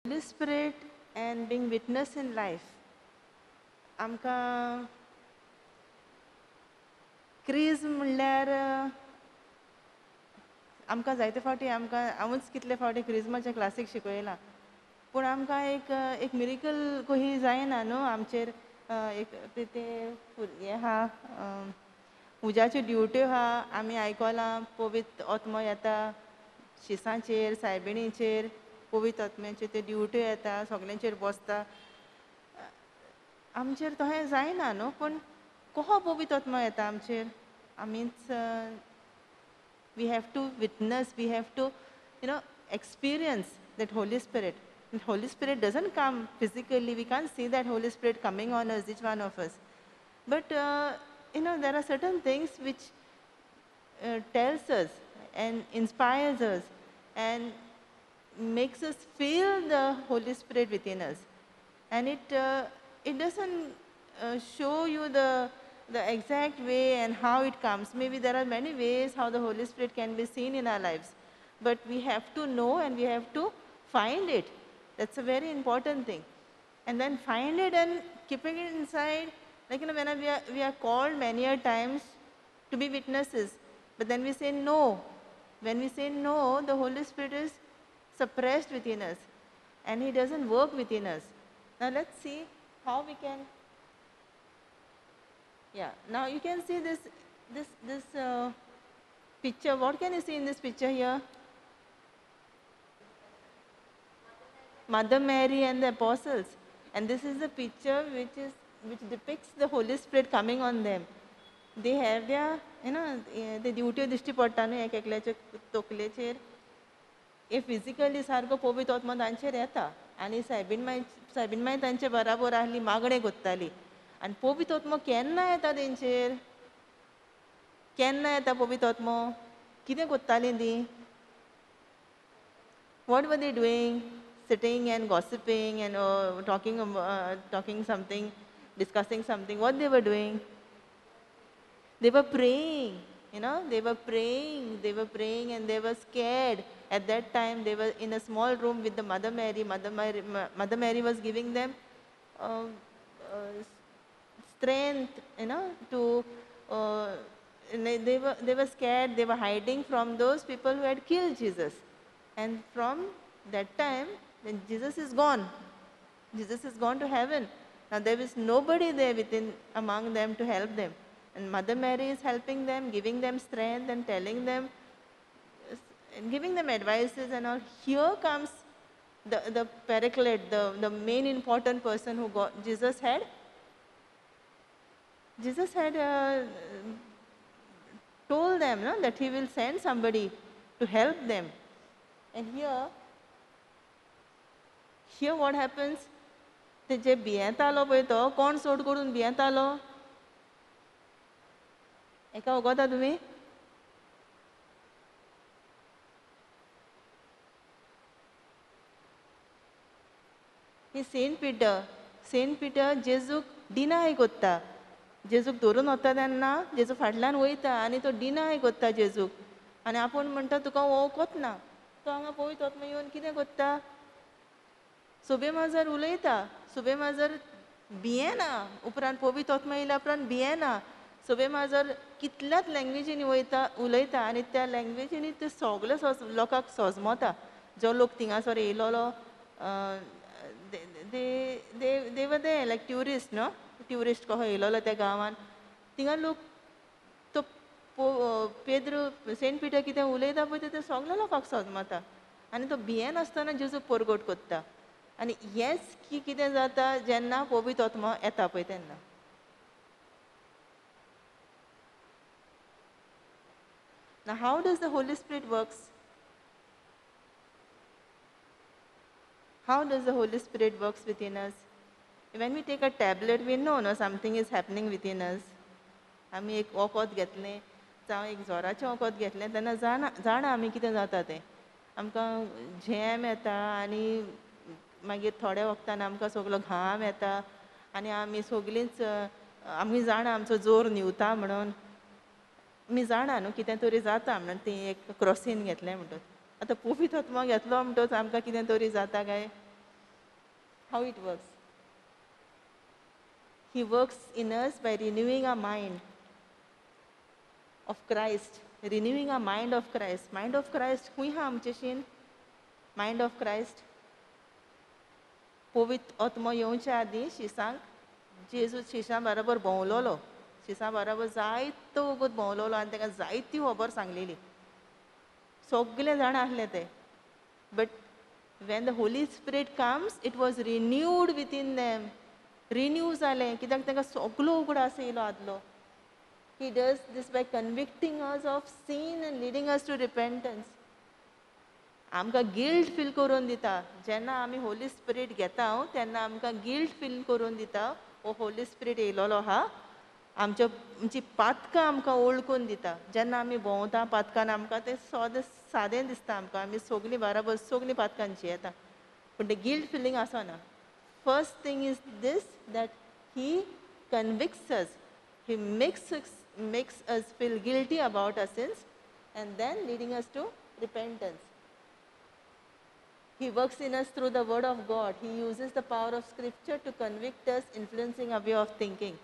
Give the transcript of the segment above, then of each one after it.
Holy Spirit and being witness in life. आमकां crease म्हणल्यार आमकां जायते फावटी हांवूच कितले फावटी क्रिजमाच्या क्लासीक शिकयलां पूण आमकां एक मिरेकल कही जायना न्हू आमचेर एक ते हें आहा उज्याच्यो ड्युट्यो आहा आमी आयकलां पवित्र आत्मो येता शिसांचेर सायबिणीचेर पवित्र आत्म्याच्यो त्यो ड्युट्यो येता सगल्यांचेर बसता आमचेर तहें जायना न्हू पूण कहो पवित्र आत्मो येता आमचेर आमीच we have to witness, we have to, experience that Holy Spirit. And Holy Spirit doesn't come physically. We can't see that Holy Spirit coming on us, each one of us. But, there are certain things which tells us and inspires us and makes us feel the Holy Spirit within us. And it doesn't show you the exact way and how it comes. Maybe there are many ways how the Holy Spirit can be seen in our lives. But we have to know and we have to find it. That's a very important thing. And then find it and keeping it inside. Like, when we are called many a times to be witnesses. But then we say no. When we say no, the Holy Spirit is suppressed within us. And He doesn't work within us. Now let's see how we can. Yeah, now you can see this picture. What can you see in this picture here? Mother Mary and the apostles. And this is a picture which depicts the Holy Spirit coming on them. They have their, the duty दिश्टी पडटा न्हू एकल्याचे तकलेचेर हे physically सारको पवित्र आत्मा तांचेर येता आनी सायबीण my तांचे बराबर आहली मागणे कोत्ताली आनी पवित्र आत्मा केन्ना येता तेंचेर केन्ना येता पवित्र आत्मा कितें कोत्ताली ती what were they doing sitting and gossiping and talking something discussing something what they were doing they were praying they were praying and they were scared at that time they were in a small room with the Mother Mary was giving them strength to they were scared they were hiding from those people who had killed Jesus and from that time when Jesus is gone to heaven now there is nobody there among them to help them and Mother Mary is helping them giving them strength and telling them and giving them advices and all here comes the paraclete the main important person who Jesus had told them that He will send somebody to help them and here what happens ते जे भियेंत आलो पळय तो कोण सोड करून भियेंत आलो एका वगोता तुमी ही Saint पिटर जेजूक deny कोत्ता जेजूक धरून वता तेन्ना जेजू फाटल्यान वयता आनी तो डिनाय कोत्ता जेजूक आनी आपूण म्हणटा तुका वळखत ना तो हांगा पवित्र आत्मा येवन कितें कोत्ता सुबेमाजर उलयता सुबेमाजर भियेना उपरांत पवित्र आत्मा येयल्या उपरांत भियेना सुबेमाजर कितल्याच लँग्वेजीनी उलयता आनी त्या लँग्वेजीनी ते सगळे लोकांक सोजमोता जो लोक थिंगासोर येयलोलो they were there like tourists tourist कहो येयलोलो त्या गांवान थिंगा लोक तो सेंट पिटर कितें उलयता पळय ते सगळे लोकांक सोजमोता आनी तो भियेनासतना जेजूक परगट कोत्ता आनी हेंच कितें जाता जेन्ना पवित्र आत्मा येता पळय तेन्ना Now how does the Holy Spirit works? How does the Holy Spirit works within us? When we take a tablet, we know something is happening within us. आमी एक वखद घेतलें जावं एक जोराचें वखद घेतलें तेन्ना जाणा आमी कितें जाता तें आमकां झेम येता आनी मागीर थोड्या वखदान आमकां सगलो घाम येता आनी आमी सगलींच आमी जाणा आमचो जोर न्हिवता म्हणून आमी जाणा न्हू कितें तरी जाता म्हणून ती एक क्रॉसीन घेतलें म्हणटच आतां पवित्र आत्मा घेतलो म्हणटच आमकां कितें तरी जाता काय How it works? He works in us by renewing our mind of Christ, renewing our mind of Christ. Mind of Christ, हुई हा आमचेशीन mind of Christ. पवित्र आत्मा येवच्या आदीं शिसांक जेजू शिसां बरोबर भोंवलोलो. शिसां बरोबर जायतो वगत भोंवलोलो आनी ताका जायती खबर सांगलेली. सगळे जाण आहले ते. But when the Holy Spirit comes, it was renewed within them. Renew जालें कित्याक ताका सगलो उगडास येयलो आदलो. He does this by convicting us of sin and leading us to repentance. आमकां गिल्ट फील करून दिता. जेन्ना आमी होली स्पिरीट घेता तेन्ना आमकां गिल्ट फील करून दिता. हो होली स्पिरीट येयलोलो आहा. आमची पातकां आमकां ओळखून दिता. जेन्ना आमी भोंवता पातकान आमकां तें सादें दिसता आमकां. आमी सगलीं बराबर सगलीं पातकांची येता. पूण तें गिल्ट फिलींग आसना. First thing is this that he convicts us. He makes us feel guilty about our sins and then leading us to repentance. He works in us through the word of God. He uses the power of scripture to convict us, influencing our way of thinking.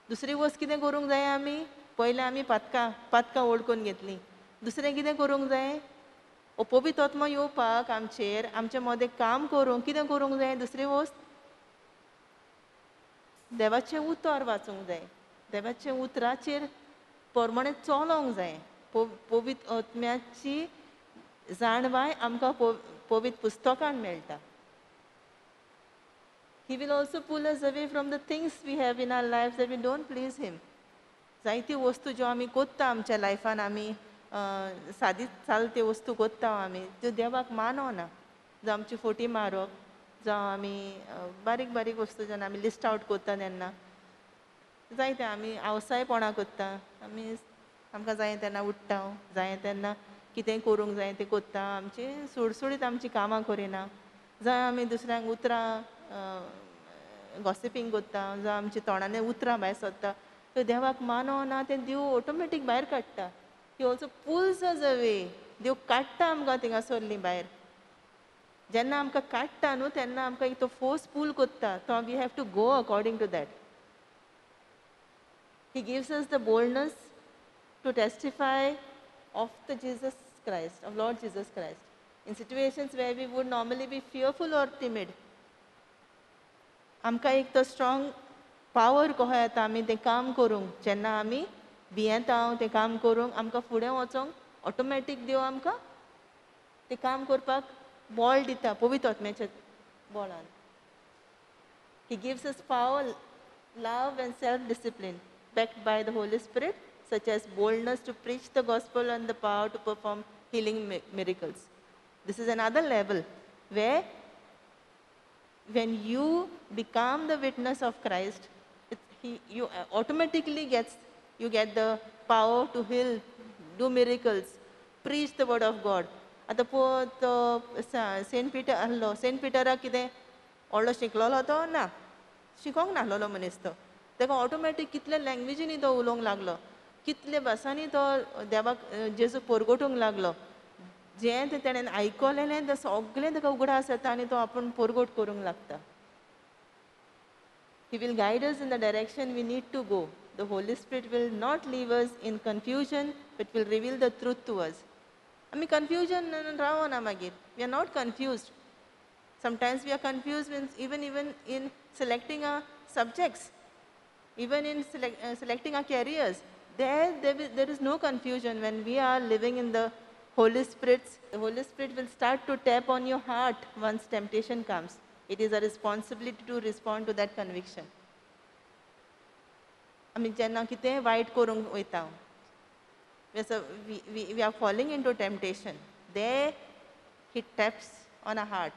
दुसरी गोष्ट कितें करूंक जाय आमी? पयलें आमी पातकां ओळखून घेतलीं. दुसरें कितें करूंक जाय? पवित्र आत्मा येवपाक आमचेर आमचे मदें काम करूंक कितें करूंक जाय? दुसरी गोष्ट देवाचें उतर वाचूंक जाय. देवाच्या उतराचेर प्रमाणें चलोंक जाय. पवित्र आत्म्याची जाणवाय आमकां पवित्र पुस्तकान मेळटा. He will also pull us away from the things we have in our lives that we don't please him. जायती वस्तू ज्यो आमी कोत्ता आमच्या लायफान आमी सादी चालते वस्तू कोत्ता आमी त्यो देवाक मानोना. जावं आमची फोटी मारप जावं आमी बारीक बारीक वस्तू जेन्ना आमी लिस्ट आवट कोत्ता तेन्ना जायते आमी आवसायपणां कोत्ता. आमकां जाय तेन्ना उठ्ठा जाय तेन्ना कितेंय करूंक जाय तें कोत्ता. आमची सुडसुडीत आमची कामां करिना. जावं आमी दुसऱ्यांक उतरां गॉसिपींग कोत्ता जावं आमच्या तोंडांनी उतरां भायर सोदता. त्यो देवाक मानोना तें देव ऑटोमॅटीक भायर काडटा. He also pulls us away. देव काडटा आमकां थिंगासोरलीं भायर. जेन्ना आमकां काडटा न्हू तेन्ना आमकां तो फोर्स पूल कोत्ता. तो we have to go according to that. He gives us the boldness to testify of the Jesus Christ, of Lord Jesus Christ, in situations where we would normally be fearful or timid. आमकां एक तो strong power कहो येता आमी तें काम करूंक. जेन्ना आमी भियेता तें काम करूंक आमकां फुडें वचोंक ऑटोमॅटीक देव आमकां तें काम करपाक बळ दिता पवित्र आत्म्याच्या बळान. He gives us power, love and self-discipline backed by the Holy Spirit, such as boldness to preach the gospel and the power to perform healing miracles. This is another level where when you become the witness of Christ, you automatically you get the power to heal, do miracles, preach the word of God. आता पळय तो Saint पिटर आहलो. Saint पिटराक कितें व्हडलो शिकलोलो तो ना. शिकोंक नाहलोलो मनीस तो. ताका ऑटोमॅटीक कितले लँग्वेजीनी तो उलोवंक लागलो. कितले भासांनी तो देवाक जेजूक परगटूंक लागलो. जें तें तेणें आयकलेलें तें सगळें ताका उगडास येता आनी तो आपूण परगट करूंक लागता. He will guide us in the direction we need to go. The Holy Spirit will not leave us in confusion, but will reveal the truth to us. आमी confusion रावना मागीर. We are not confused. Sometimes we are confused even in selecting our subjects, even in selecting our careers. There is no confusion when we are living in the Holy Spirit. The Holy Spirit will start to tap on your heart once temptation comes. It is a responsibility to respond to that conviction. आमी जेन्ना कितेंय वायट करूंक वयता, we are falling into temptation. There he taps on our heart.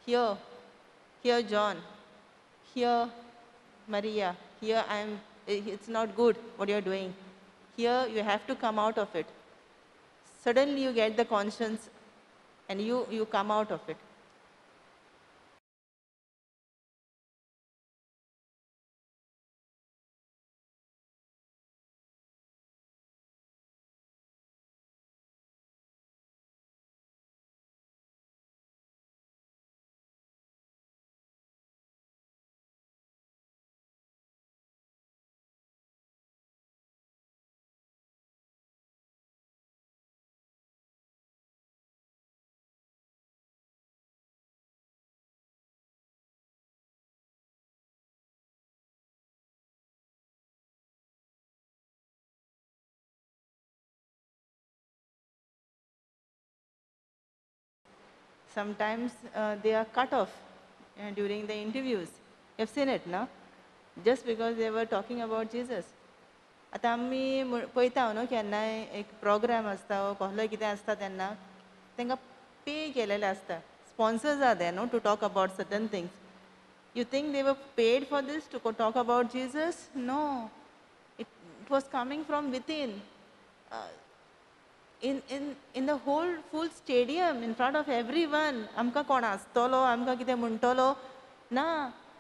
Here John, here Maria, here it's not good what you're doing. Here you have to come out of it. Suddenly you get the conscience and you come out of it. sometimes they are cut off during the interviews. You have seen it, no? Just because they were talking about Jesus. आतां आमी पळयता न्हू केन्नाय एक programme आसता वो कसलोय कितें आसता तेन्ना तांकां पे केलेले आसता. Sponsors are there, no, to talk about certain things. You think they were paid for this, to talk about Jesus? No. It was coming from within. In the whole full stadium, in front of everyone, आमकां कोण आसतलो, आमकां कितें म्हणटलो, ना,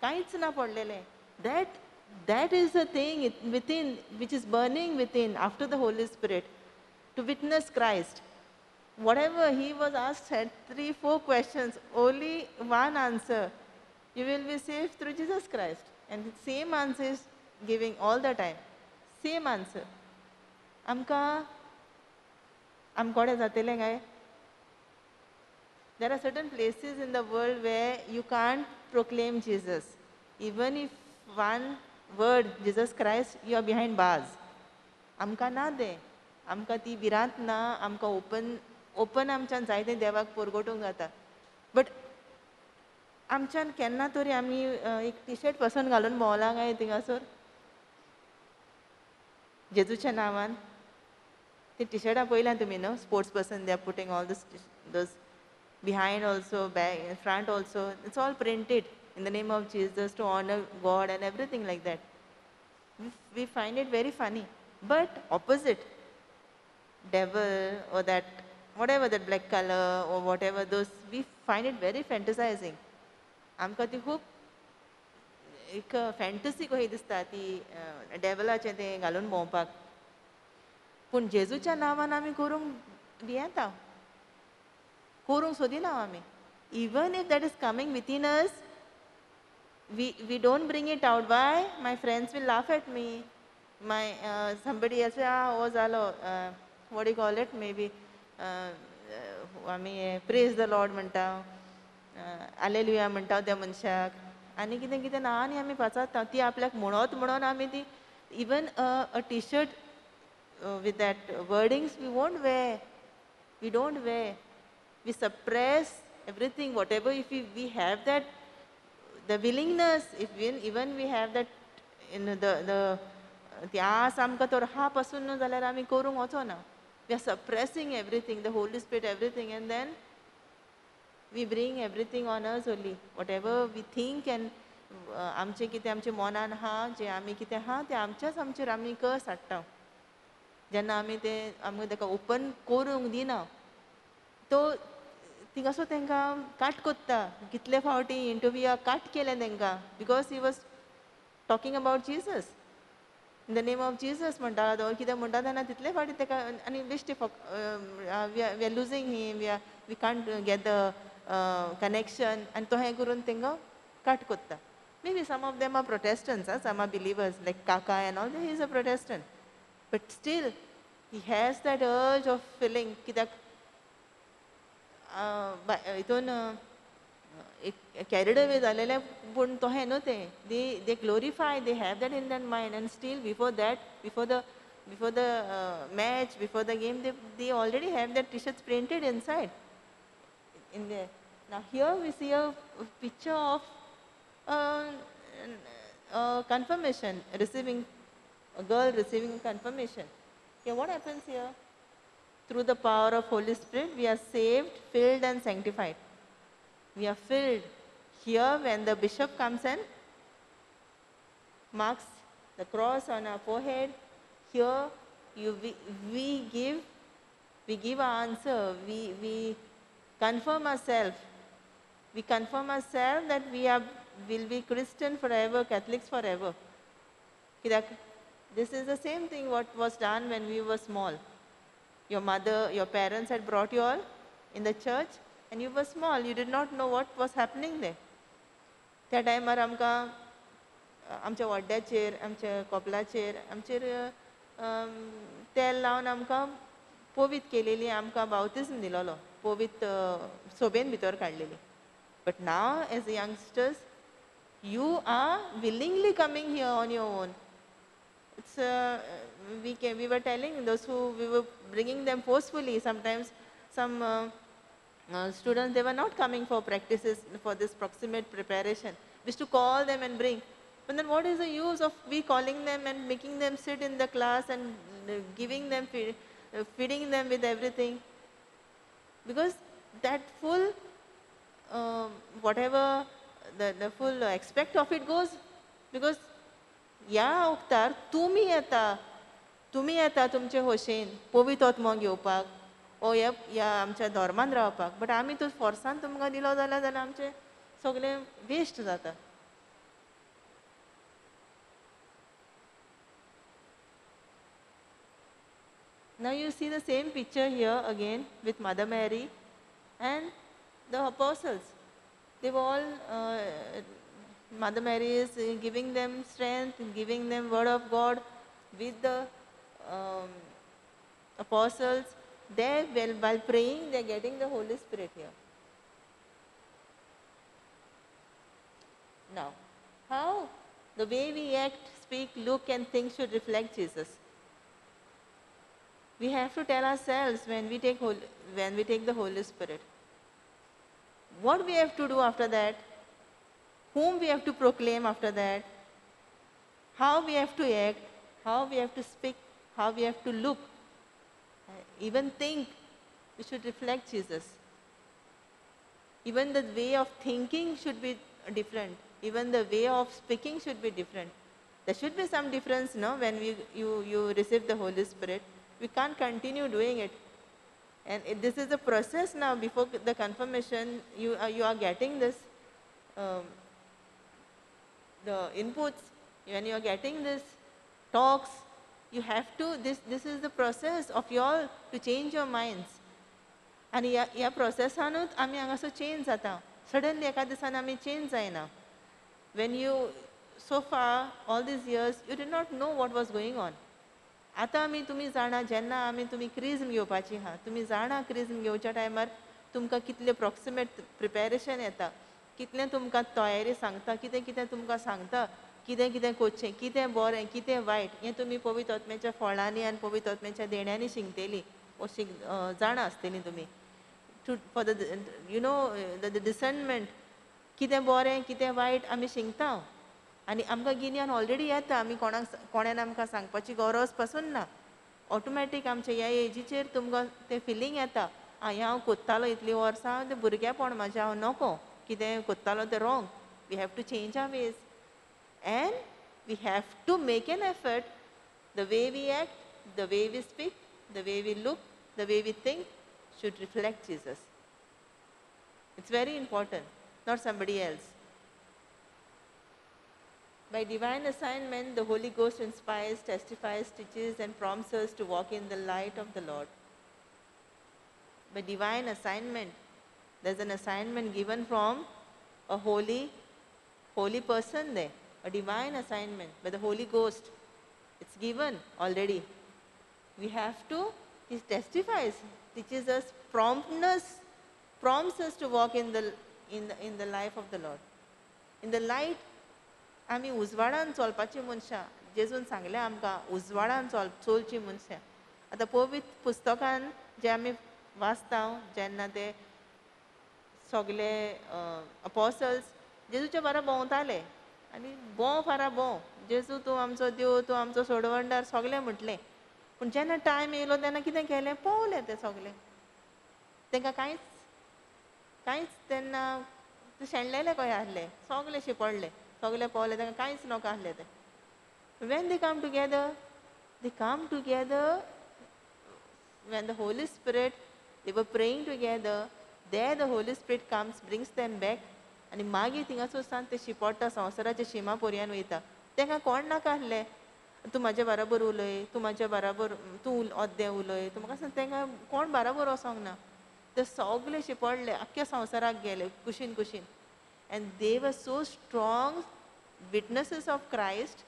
कांयच ना पडलेलें. That is the thing within, which is burning within after the Holy Spirit, to witness Christ. Whatever he was asked, had 3-4 questions, only one answer. You will be saved through Jesus Christ. And the same answer is giving all the time. Same answer. आमकोडे जातलें काय? There are certain places in the world where you can't proclaim Jesus. Even if one word, Jesus Christ, you are behind bars. आमकां ना तें. आमकां ती भिरांत ना, आमकां ओपन आमच्यान जायतें देवाक परगोटूंक जाता. बट आमच्यान केन्ना तरी आमी एक टी-शर्ट पसून घालून भोंवला काय थिंगासोर जेजूच्या नांवान. ते टी-शर्टां पयल्या तुमी न्हू, sports person, they are putting all those behind also, back, in front also, it's all printed in the name of Jesus to honor God and everything like that. We find it very funny. But opposite, devil or that, whatever that black color or whatever those, we find it very fantasizing. आमकां ती खूब एक fantasy कशी दिसता ती डेवलाचें तें घालून भोंवपाक. पूण जेजूच्या नांवान आमी करूंक भियेता. करूंक सोदिना आमी. Even if that is coming within us, we don't bring it out. Why? My friends will laugh at me. Somebody else, हो जालो, what do you call it? Maybe आमी praise the Lord म्हणटा, Hallelujah म्हणटा त्या मनशाक, आनी कितें कितें ना आनी आमी पाचाता. ती आपल्याक म्हणत म्हणून आमी ती even a t-shirt with that wordings we won't wear. We don't wear. We suppress everything, whatever. If we have that, the willingness, if even we have that, the आस आमकां तर हा पासून न्हू जाल्यार आमी करूंक वचोना. We are suppressing everything, the Holy Spirit, everything, and then we bring everything on us only. Whatever we think and आमचें कितें आमच्या मनान आहा, जें आमी कितें आहा तें आमचेर आमी कर्स हाडटा. जेन्ना आमी तें आमकां ताका ओपन करूंक दिना, तो थिंगासो तांकां काट कोत्ता. कितले फावटी इंटरव्यूआक काट केलें तांकां, because he was talking about Jesus. In the name of Jesus म्हणटा तो कितें म्हणटा तेन्ना तितले फावटी ताका आनी बेश्टे we are losing him, we can't get the connection, आनी तो हें करून तांकां काट कोत्ता. Maybe some of them are Protestants, some are believers, like Kaka and all, he is a Protestant. But still, he has that urge of feeling, कित्याक हितून carried away जालेले, पूण तो हें न्हू तें. They glorify, they have that in their mind, and still before that, before the match, before the game, they already have their t-shirts printed inside, in there. Now here we see a picture of confirmation, a girl receiving confirmation. Okay, what happens here? Through the power of Holy Spirit, we are saved, filled and sanctified. We are filled. Here, when the bishop comes and marks the cross on our forehead, here we give our answer. We confirm ourselves. We confirm ourselves that will be Christian forever, Catholics forever. This is the same thing what was done when we were small. Your mother, your parents had brought you all in the church, and you were small. You did not know what was happening there. त्या टायमार आमकां आमच्या वड्ड्याचेर, आमच्या कपलाचेर, आमचेर तेल लावन आमकां पवित केलेली, आमकां बावतिस्म दिलोलो, पवित सोबेन भितर काडलेली. But now, as youngsters, you are willingly coming here on your own. It's we were telling those who we were bringing them forcefully. Sometimes some students, they were not coming for practices for this proximate preparation. We used to call them and bring. But then what is the use of we calling them and making them sit in the class and giving them, feeding them with everything? Because that full, whatever, the full aspect of it goes, because ह्या उक्तार तुमी येता तुमचे खोशेन पवित्र आत्मो घेवपाक ओ ह्या आमच्या धर्मान रावपाक, बट आमी तो फोर्सान तुमकां दिलो जाल्यार आमचें सगळें वेस्ट जाता. Now you see the same picture here again with Mother Mary and the apostles. They were all, Mother Mary is giving them strength, giving them word of God with the apostles. They, while praying, they are getting the Holy Spirit here. Now, how the way we act, speak, look and think should reflect Jesus. We have to tell ourselves when we take the Holy Spirit. What we have to do after that, whom we have to proclaim after that, how we have to act, how we have to speak, how we have to look, even think, we should reflect Jesus. Even the way of thinking should be different. Even the way of speaking should be different. There should be some difference, no, when you receive the Holy Spirit. We can't continue doing it. And this is a process now. Before the confirmation, you are getting this, the inputs. When you are getting this talks, you have to, this is the process of y'all to change your minds. And ह्या प्रोसेसानूच आमी हांगासर change जाता. Suddenly एका दिसान आमी change जायना. When you, so far, all these years, you did not know what was going on. आतां आमी तुमी जाणा, जेन्ना आमी तुमी क्रिज्म घेवपाची आहा, तुमी जाणा क्रिज्म घेवच्या टायमार तुमकां कितलें प्रॉक्सिमेट प्रिपेरेशन येता, कितलें तुमकां तयारी सांगता, कितें कितें तुमकां सांगता, कितें कितें कोचचें, कितें बरें, कितें वायट, हें तुमी पवित्र आत्म्याच्या फळांनी आनी पवित्र आत्म्याच्या देण्यांनी शिंगतेलीं, ओ जाणा आसतलीं तुमी. For the you know the discernment, कितें बरें कितें वायट आमी शिंगता. आनी आमकां गिन्यान ऑलरेडी येता, आमी कोणान आमकां सांगपाची गरज पासून ना. ऑटोमॅटीक आमच्या ह्या एजीचेर तुमकां तें फिलींग येता, हांव कोत्तालो इतलीं वर्सां, तें भुरगेपण म्हाजें, हांव नोको, कितें कोत्तालो तें wrong. We have to change our ways and we have to make an effort. The way we act, the way we speak, the way we look, the way we think should reflect Jesus. It's very important, not somebody else. By divine assignment, the Holy Ghost inspires, testifies, teaches, and prompts us to walk in the light of the Lord. By divine assignment, there's an assignment given from a holy person there. A divine assignment by the Holy Ghost. It's given already. We have to, he testifies, teaches us, prompts us to walk in the life of the Lord. In the light, आमी उजवाडान चलपाची मनशां, जेजून सांगलें आमकां उजवाडान चलची मनशां. आतां पवित्र पुस्तकान जे आमी वाचता, जेन्ना ते सगळे अपोसल्स जेजूच्या बारा भोंवताले आनी भोंव फारा भोंव, जेजू तूं आमचो देव, तूं आमचो सोडवणदार, सगळें म्हटलें. पूण जेन्ना टायम येयलो तेन्ना कितें केलें, पळोवलें तें सगळें. तांकां कांयच तेन्ना ते शेणलेले कशें आसले, सगळे शिपडले, सगळे पळोवलें, तांकां कांयच नोको आसलें तें. When they come together, when the Holy Spirit, they were praying together, there the Holy Spirit comes, brings them back, आनी मागीर थिंगासून ते शिपडटा, संवसाराच्या शिमा पर्यान वयता. तांकां कोण नाका आसलें, तूं म्हाज्या बराबर उलय, तूं म्हाज्या बराबर, तूं अर्दें उलय, तूं म्हाका सांग, तांकां कोण बराबर वचोंक ना. ते सगळे शिपडले, आख्ख्या संवसाराक गेले कुशीन कुशीन. And they were so strong witnesses of Christ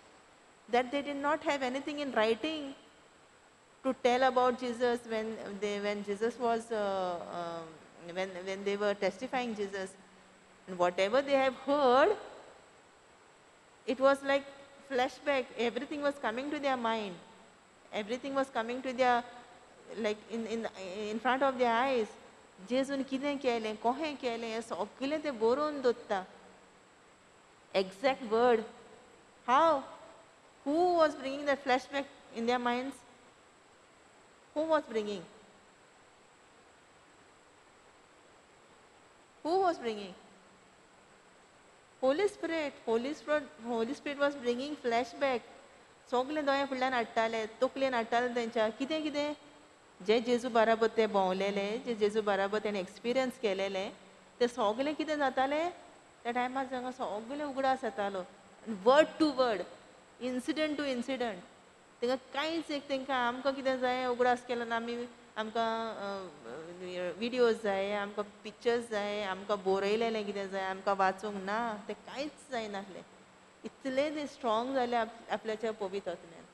that they did not have anything in writing to tell about Jesus when Jesus was when they were testifying Jesus. And whatever they have heard, it was like flashback. Everything was coming to their mind. Everything was coming to their, like in front of their eyes. जेजून कितें केलें कशें केलें हें सगळें तें बरोवन दवरता exact word how who was bringing that flashback in their minds who was bringing Holy Spirit. Holy Spirit was bringing flashback. सगळे दोळे फुडल्यान हाडटाले तकलेन हाडटाले तेंच्या कितें कितें जे जेजू बाराबर ते भोंवलेले जे जेजू बाराबर तेणें एक्सपिरियन्स केलेले ते सगळे कितें जातालें त्या टायमार तांकां सगळे उगडास येतालो word to word incident to incident तांकां कांयच एक तांकां आमकां कितें जाय उगडास केलो ना आमी आमकां विडियोज जाय आमकां पिक्चर्स जाय आमकां बरयलेलें कितें जाय आमकां वाचूंक ना तें कांयच जायनासलें इतलें तें स्ट्रॉंग जालें आपल्याच्या पवित्र आत्म्यान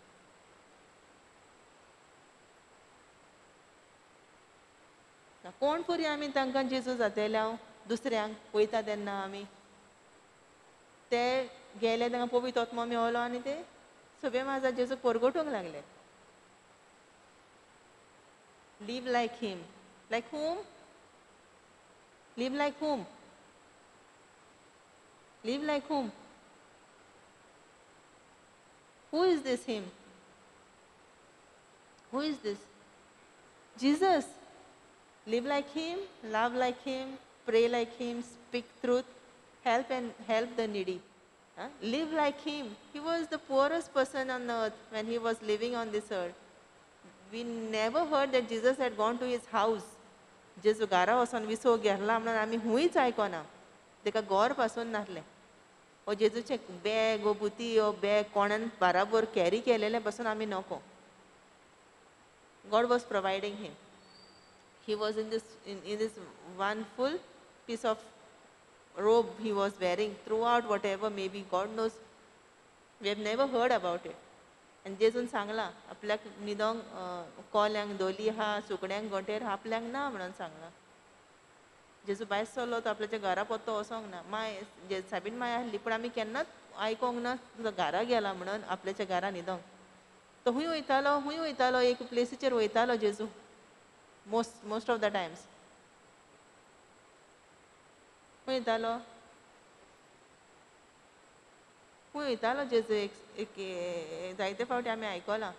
कोण परी आमी तांकां जेजू जातले हांव दुसऱ्यांक वयता तेन्ना आमी ते गेले तांकां पवित्र आत्मो मेवलो आनी ते सगळे माझा जेजू परगटूंक लागले live like him like whom live like whom live like whom who is this him who is this Jesus live like him love like him pray like him speak truth help the needy live like him he was the poorest person on earth when he was living on this earth we never heard that Jesus had gone to his house जेजू घरा वचून Wiseau गेला म्हणून आमी हुंयच आयकोना तेका घर पासून नासलें ओ जेजूचे bag ओ बुती ओ bag कोणान बाराबर carry केलेलें पासून आमी नको God was providing him he was in this one full piece of robe he was wearing throughout whatever maybe God knows we have never heard about it आनी जेजून सांगलां आपल्याक न्हिदोंक कोल्यांक दोली हा सुकण्यांक गोंटेर आपल्याक ना म्हणून सांगलां जेजू भायर सरलो तो आपल्याच्या घरा पोत्तो वचोंक ना माय साबीन माय आहली पूण आमी केन्नाच आयकोंक ना तुजो घरा गेला म्हणून आपल्याच्या घरा न्हिदोंक तो हूंय वयतालो एक प्लेसीचेर वयतालो जेजू मोस्ट ऑफ द टायम्स हूंय वयतालो हूंय वयतालो जेजू एक जायते फावटी आमी आयकलां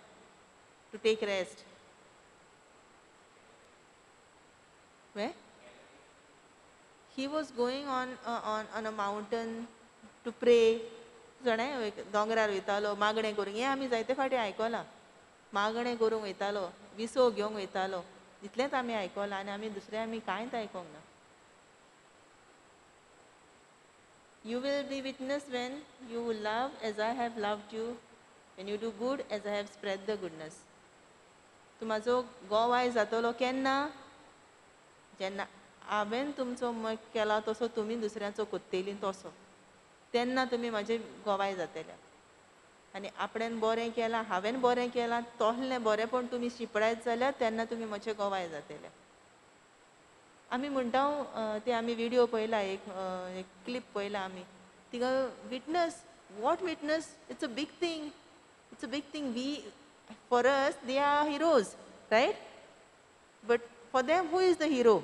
to take rest way he was going on a mountain to pray जाणाय दोंगरार वयतालो मागणें करूंक हें आमी जायते फावटी आयकलां मागणें करूंक वयतालो विसो घेवंक वयतालो इतलेंच आमी आयकलां आनी आमी दुसरें आमी कांयच आयकोंक ना You will be witness when you love as I have loved you, when you do good as I have spread the goodness. तूं म्हाजो गोवाय जातलो केन्ना जेन्ना हांवें तुमचो मोग केला तसो तुमी दुसऱ्याचो कोत्तेली तसो तेन्ना तुमी म्हाजे गोवाय जातले आनी आपणें बरें केलां हांवें बरें केलां तोहलें बरेंपण तुमी शिपडायत जाल्यार तेन्ना तुमी म्हजे गोवाय जातले आमी म्हणटा ते आमी विडियो पळयला एक क्लिप पळयला आमी तिका witness what witness it's a big thing we for us they are heroes right but for them who is the hero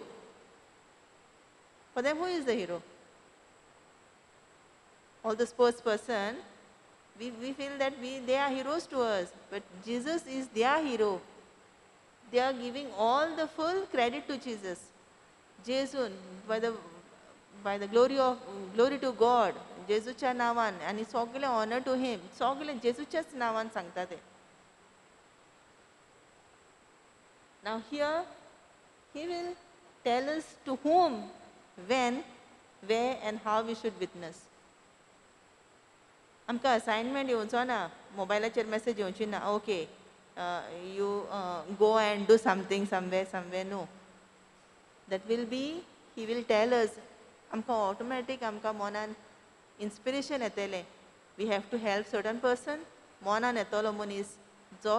all the sports person we feel that they are heroes to us but Jesus is their hero they are giving all the full credit to Jesus जेजून by the glory to God जेजूच्या नावान आनी सगळे honour to him सगळे जेजूच्याच नावान सांगता ते now here he will tell us to whom when where and how we should witness आमकां assignment येवचो ना मोबायलाचेर मेसेज येवची ना okay you go and do something somewhere no that will be he will tell us amka automatic amka monan inspiration yetele we have to help certain person monan yetolo monis jo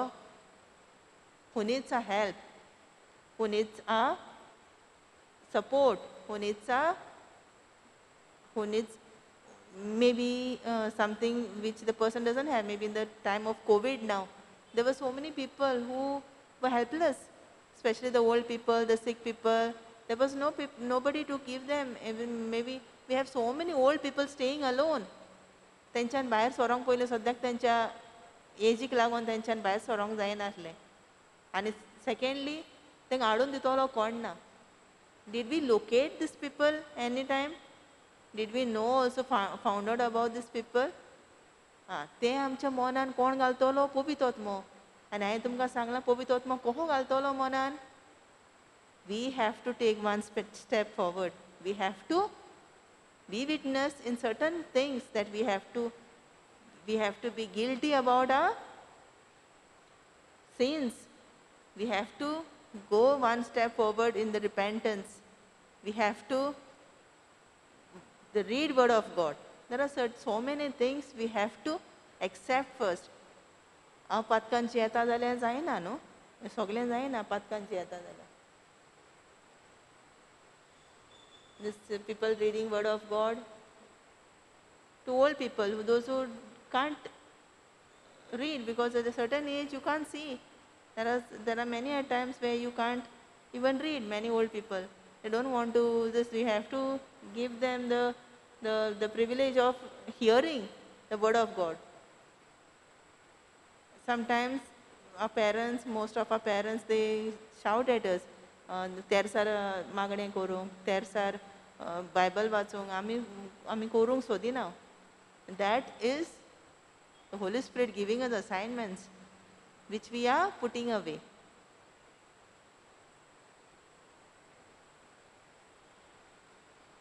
who needs a help who needs a support who needs maybe something which the person doesn't have maybe in the time of COVID now there were so many people who were helpless especially the old people the sick people There was nobody to give them. Even maybe we have so many old people staying alone. तेंच्यान भायर सरोंक पयलीं सद्याक तेंच्या एजीक लागून तेंच्यान भायर सरोंक जायनासलें. आनी secondly तेंकां हाडून दितलो कोण ना. Did we locate these people anytime? Did we know also found out about these people? ते आमच्या मनान कोण घालतलो? पवित्र आत्मो. आनी हांवें तुमकां सांगलां पवित्र आत्मो कहो घालतलो मनान? We have to take one step forward. We have to be witness in certain things that we have to be guilty about our sins. We have to go one step forward in the repentance. We have to read word of God. There are so many things we have to accept first. हांव पातकांची येता जाल्यार जायना न्हू, सगळें जायना पातकांची येता जाल्यार. This people reading word of God, to old people, those who can't read because at a certain age you can't see. There are many times where you can't even read. Many old people, they don't want to this. We have to give them the privilege of hearing the word of God. Sometimes our parents, most of our parents, they shout at us. तेरसार मागणें करूंक, तेरसार Bible वाचूंक आमी करूंक सोदिना. That is the Holy Spirit giving us assignments which we are putting away.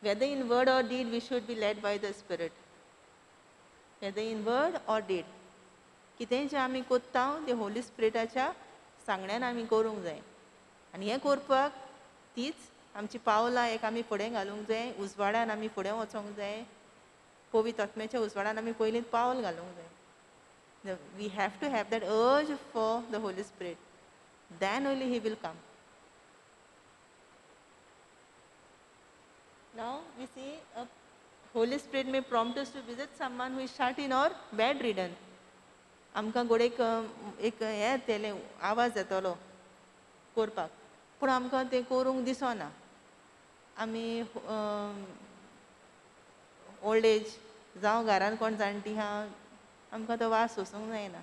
Whether in word or deed, we should be led by the Spirit. Whether in word or deed. कितेंय जें आमी कोत्ता तें होली स्पिरिटाच्या सांगण्यान आमी करूंक जाय. आनी हें करपाक तीच आमची पावलां एक आमी फुडें घालूंक जाय. उजवाड्यान आमी फुडें वचोंक जाय. पवित्र आत्म्याच्या उजवाड्यान आमी पयलींच पावल घालूंक जाय. We have to have that urge for the Holy Spirit. Then only He will come. Now we see a Holy Spirit may prompt us to visit someone who is shut-in or bedridden. आमकां घोडेक एक हें येतलें आवाज येतलो करपाक, पूण आमकां तें करूंक दिसना. आमी ओल्ड एज जावं घरान कोण जाणटी आहा, आमकां तो वास सोसूंक जायना.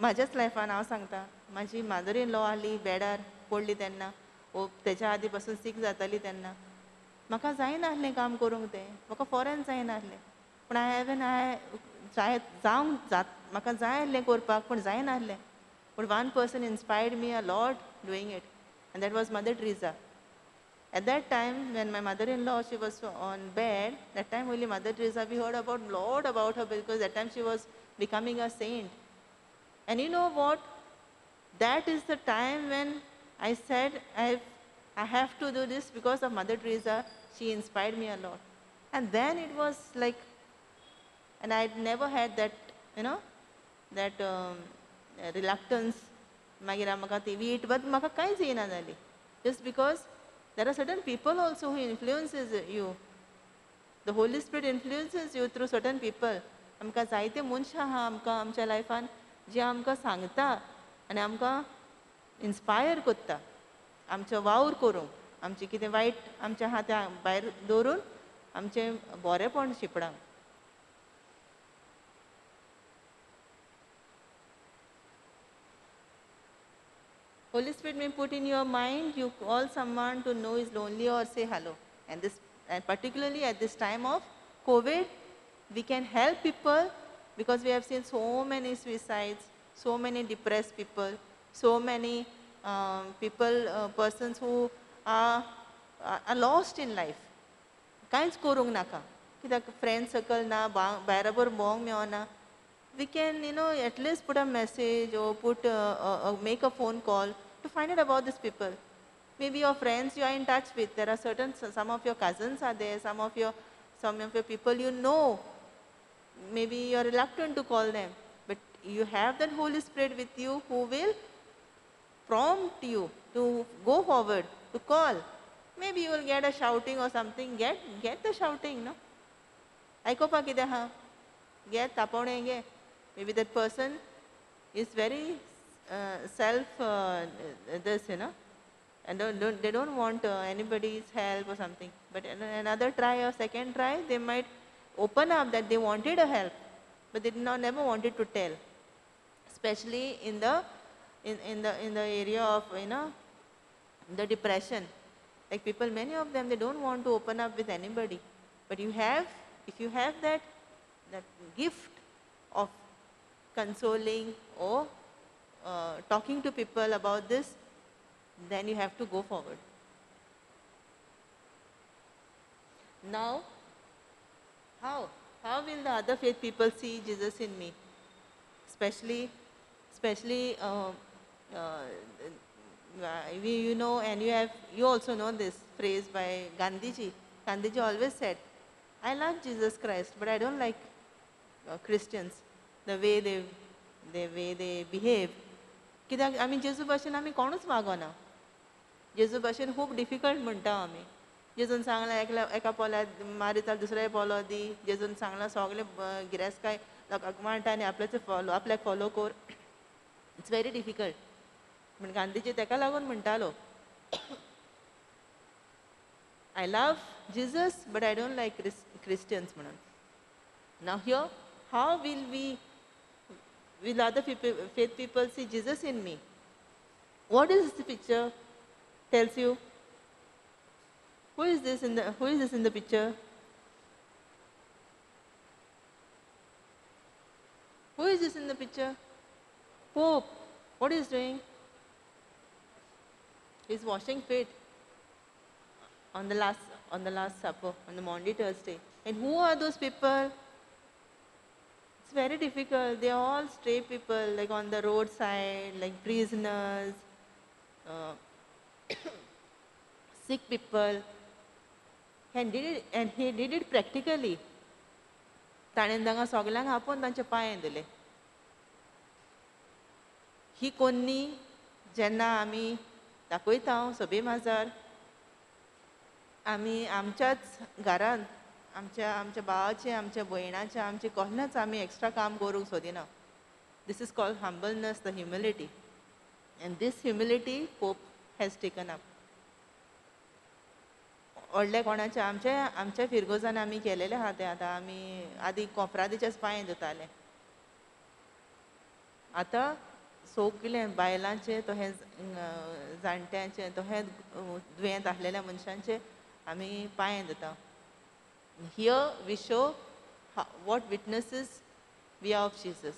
म्हाज्याच लायफान हांव सांगता, म्हाजी मादर इन लॉ आहली बेडार पडली तेन्ना, तेच्या आदी पासून सीक जाताली तेन्ना म्हाका जायनासलें काम करूंक. तें म्हाका फॉरेन जायनासलें. पूण म्हाका जाय आहलें करपाक, पूण जायनासलें. पूण one person inspired me a lot doing it, and that was Mother Teresa. At that time, when my mother-in-law, she was on bed, that time only Mother Teresa, we heard about lot about her, because that time she was becoming a saint. And you know what? That is the time when I said, I have to do this because of Mother Teresa. She inspired me a lot. And then it was like, and I never had that, that reluctance. मागीर म्हाका ती wheat but म्हाका कांयच येना जाली. Just because there are certain people also who influences you. The Holy Spirit influences you through certain people. आमकां जायते मनशां आहा आमकां आमच्या लायफान जे आमकां सांगता आनी आमकां इन्स्पायर कोत्ता आमचो वावर करूंक, आमचें कितें वायट आमचें आहा तें भायर दवरून आमचें बरेंपण शिपडांक. Holy Spirit may put in your mind, you call someone to know is lonely or say hello. And particularly at this time of COVID, we can help people because we have seen so many suicides, so many depressed people, so many persons who are lost in life. कांयच करूंक नाका, कित्याक friend circle ना, बराबर भोंवंक मेळना. We can, at least put a message or make a phone call to find out about these people. Maybe your friends you are in touch with. There are some of your cousins are there, some of your people you know. Maybe you are reluctant to call them, but you have that Holy Spirit with you who will prompt you to go forward, to call. Maybe you will get a shouting or something. Get the shouting, no? Aikopa कितें आहा? Get तापोवणें gay. Maybe that person is very and they don't want anybody's help or something. But another try or second try, they might open up that they wanted a help, but they did not never wanted to tell. Especially in the area of the depression, like people, many of them, they don't want to open up with anybody. But if you have that gift of consoling or talking to people about this, then you have to go forward. Now, how will the other faith people see Jesus in me? Especially, you know, and you also know this phrase by Gandhiji. Gandhiji always said, I love Jesus Christ, but I don't like Christians, the way they behave. कित्याक आमी जेजू भाशेन आमी कोणूच वागोना. जेजू भाशेन खूब difficult म्हणटा आमी. जेजून सांगलां एका पोल्याक मारी जाल्यार दुसऱ्या पोलो दी. जेजून सांगलां सगळे गिरेस्ताय लोकांक मारता आनी आपल्याक follow core. It's very difficult. म्हण गांधीजी तेका लागून म्हणटालो, I love Jesus, but I don't like Christians म्हणून. Now here, how will other faith people see Jesus in me? What is this picture tells you? Who is this in the picture? Who is this in the picture? Pope. What is he doing? He's washing feet on the last supper, on the Maundy Thursday. And who are those people? It's very difficult. They are all stray people, like on the roadside, like prisoners, sick people. And he did it practically. ताणें तांकां सगल्यांक आपोवन तांचे पांय दिले. ही कोन्नी जेन्ना आमी दाखयता सभे माजार, आमी आमच्याच घरांत आमच्या भावाचें, आमच्या भयणाचें, आमचें कसलेंच आमी एक्स्ट्रा काम करूंक सोदिना. This is called humbleness, the humility. And this humility Pope has taken up. व्हडले कोणाचे आमच्या फिरगोजान आमी केलेले आहा तें आतां आमी आदी कोंपरादीचेच पांय धुताले. आतां सगलें बायलांचे तशेंच जाणट्यांचे तशेंच दुयेंत आसलेल्या मनशांचे आमी पांय धुता. Here we show what witnesses we are of Jesus.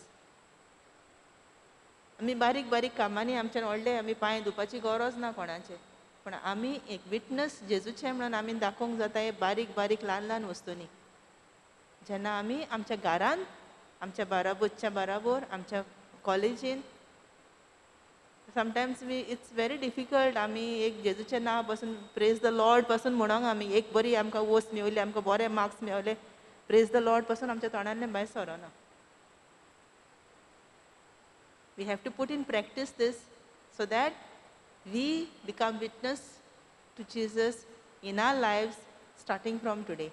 आमी बारीक बारीक कामांनी आमच्यान व्हडले आमी पांय धुवपाची गरज ना कोणाचे. पण आमी एक विटनस जेजूचे म्हणून आमी दाखोवंक जाता हे बारीक बारीक ल्हान ल्हान वस्तूंनी. जेन्ना आमी आमच्या घरांत, आमच्या बाराबोरच्या बाराबोर, आमच्या कॉलेजीन, समटायम्स इट्स व्हेरी डिफिकल्ट. आमी एक जेजूचें नांव पासून प्रेज द लॉर्ड पासून म्हणोंक आमी एक बरी आमकां वस्त मेवली, आमकां बरे मार्क्स मेवले, प्रेज द लॉर्ड पासून आमच्या तोंडांतल्यान भायर Sarona. We have to put in practice this so that we become witness to Jesus in our lives starting from today.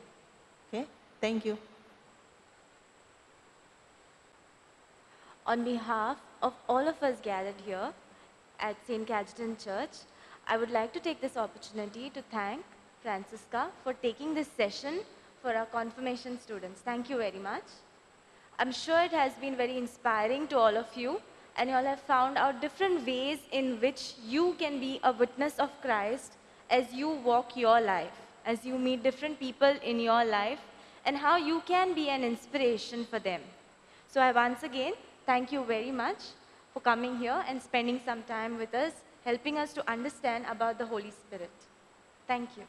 Okay? Thank you. On behalf of all of us gathered here at St. Cajetan Church, I would like to take this opportunity to thank Francisca for taking this session for our confirmation students. Thank you very much. I'm sure it has been very inspiring to all of you, and you all have found out different ways in which you can be a witness of Christ as you walk your life, as you meet different people in your life, and how you can be an inspiration for them. So I once again thank you very much for coming here and spending some time with us, helping us to understand about the Holy Spirit. Thank you.